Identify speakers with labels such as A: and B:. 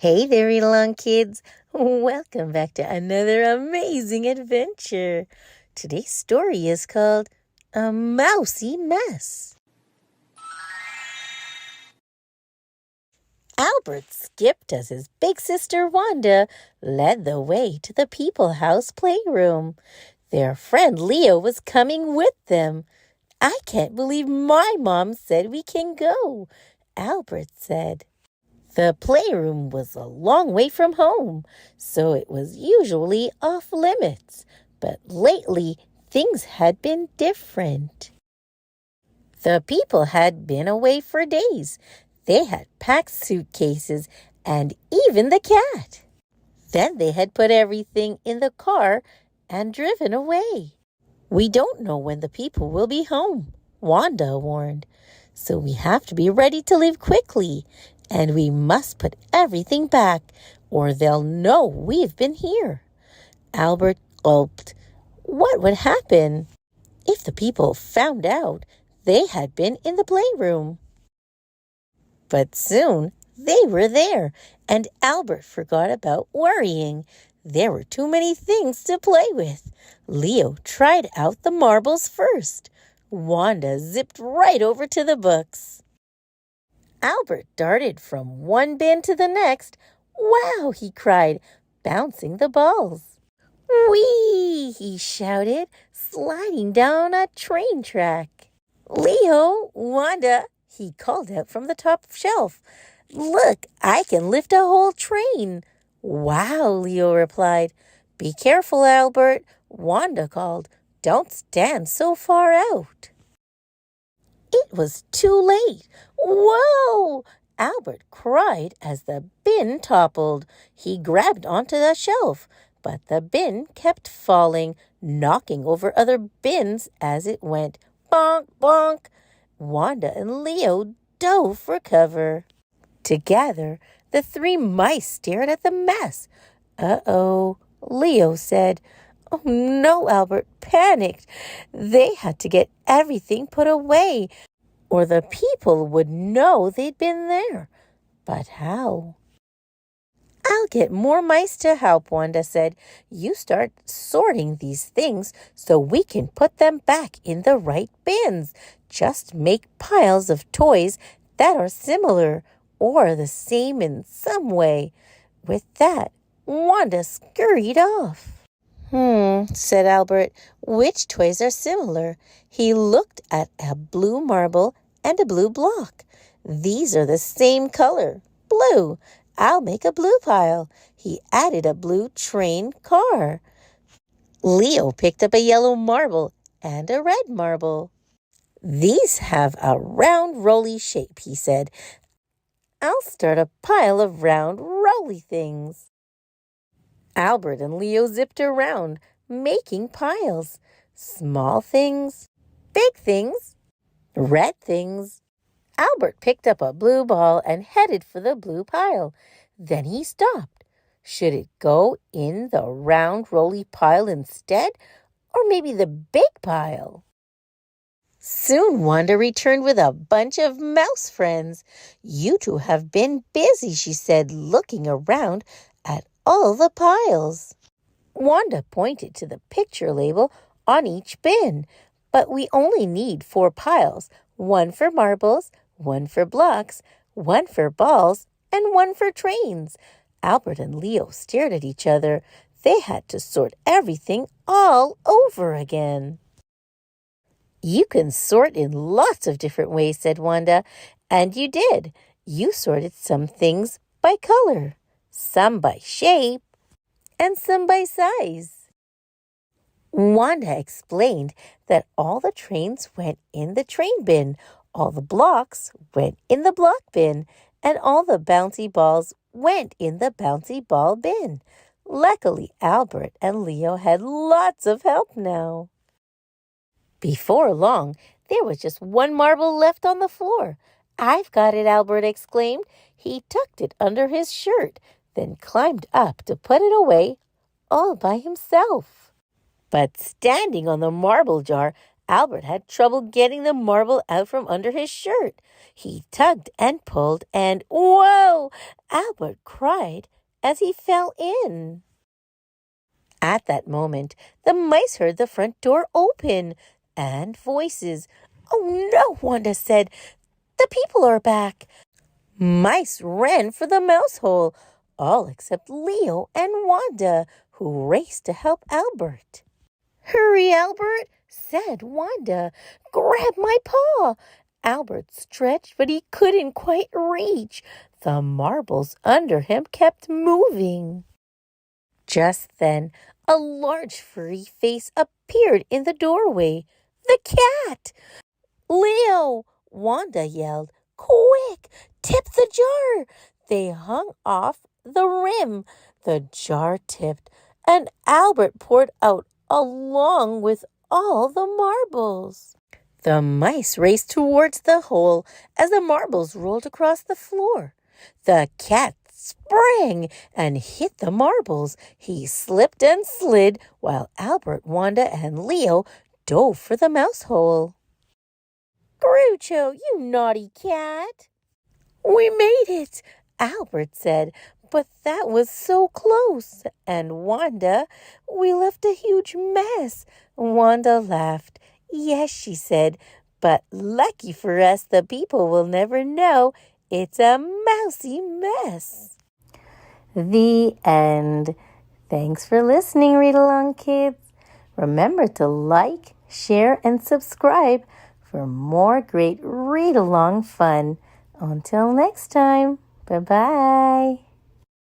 A: Hey there, a-longkidz. Welcome back to another amazing adventure. Today's story is called A Mousy Mess. Albert skipped as his big sister Wanda led the way to the People House playroom. Their friend Leo was coming with them. "I can't believe my mom said we can go," Albert said. The playroom was a long way from home, so it was usually off limits. But lately, things had been different. The people had been away for days. They had packed suitcases and even the cat. Then they had put everything in the car and driven away. "We don't know when the people will be home," Wanda warned. "So we have to be ready to leave quickly. And we must put everything back, or they'll know we've been here." Albert gulped. What would happen if the people found out they had been in the playroom? But soon they were there, and Albert forgot about worrying. There were too many things to play with. Leo tried out the marbles first. Wanda zipped right over to the books. Albert darted from one bin to the next. "Wow!" he cried, bouncing the balls. "Whee!" he shouted, sliding down a train track. "Leo, Wanda," he called out from the top shelf. "Look, I can lift a whole train." "Wow," Leo replied. "Be careful, Albert," Wanda called. "Don't stand so far out." It was too late. "Whoa!" Albert cried as the bin toppled. He grabbed onto the shelf, but the bin kept falling, knocking over other bins as it went. Bonk, bonk. Wanda and Leo dove for cover. Together, the three mice stared at the mess. "Uh-oh," Leo said. "Oh no," Albert panicked. They had to get everything put away, or the people would know they'd been there. But how? "I'll get more mice to help," Wanda said. "You start sorting these things so we can put them back in the right bins. Just make piles of toys that are similar or the same in some way." With that, Wanda scurried off. Said Albert. "Which toys are similar?" He looked at a blue marble and a blue block. "These are the same color, blue. I'll make a blue pile." He added a blue train car. Leo picked up a yellow marble and a red marble. "These have a round, rolly shape," he said. "I'll start a pile of round, rolly things." Albert and Leo zipped around, making piles. Small things, big things, red things. Albert picked up a blue ball and headed for the blue pile. Then he stopped. Should it go in the round, rolly pile instead, or maybe the big pile? Soon Wanda returned with a bunch of mouse friends. "You two have been busy," she said, looking around at all the piles. Wanda pointed to the picture label on each bin. "But we only need 4 piles, 1 for marbles, 1 for blocks, 1 for balls, and 1 for trains." Albert and Leo stared at each other. They had to sort everything all over again. "You can sort in lots of different ways," said Wanda. "And you did. You sorted some things by color, some by shape, and some by size." Wanda explained that all the trains went in the train bin, all the blocks went in the block bin, and all the bouncy balls went in the bouncy ball bin. Luckily, Albert and Leo had lots of help now. Before long, there was just 1 marble left on the floor. "I've got it," Albert exclaimed. He tucked it under his shirt, then climbed up to put it away all by himself. But standing on the marble jar, Albert had trouble getting the marble out from under his shirt. He tugged and pulled, and whoa! Albert cried as he fell in. At that moment, the mice heard the front door open and voices. "Oh no," Wanda said. "The people are back." Mice ran for the mouse hole, all except Leo and Wanda, who raced to help Albert. "Hurry, Albert," said Wanda. "Grab my paw." Albert stretched, but he couldn't quite reach. The marbles under him kept moving. Just then, a large furry face appeared in the doorway. The cat! "Leo!" Wanda yelled. "Quick! Tip the jar!" They hung off the rim. The jar tipped, and Albert poured out along with all the marbles. The mice raced towards the hole as the marbles rolled across the floor. The cat sprang and hit the marbles. He slipped and slid while Albert, Wanda, and Leo dove for the mouse hole. "Groucho, you naughty cat!" "We made it," Albert said, "but that was so close." And Wanda, "We left a huge mess." Wanda laughed. "Yes," she said, "but lucky for us, the people will never know it's a mousy mess." The end. Thanks for listening, Read Along Kids. Remember to like, share, and subscribe for more great read-along fun. Until next time, bye-bye.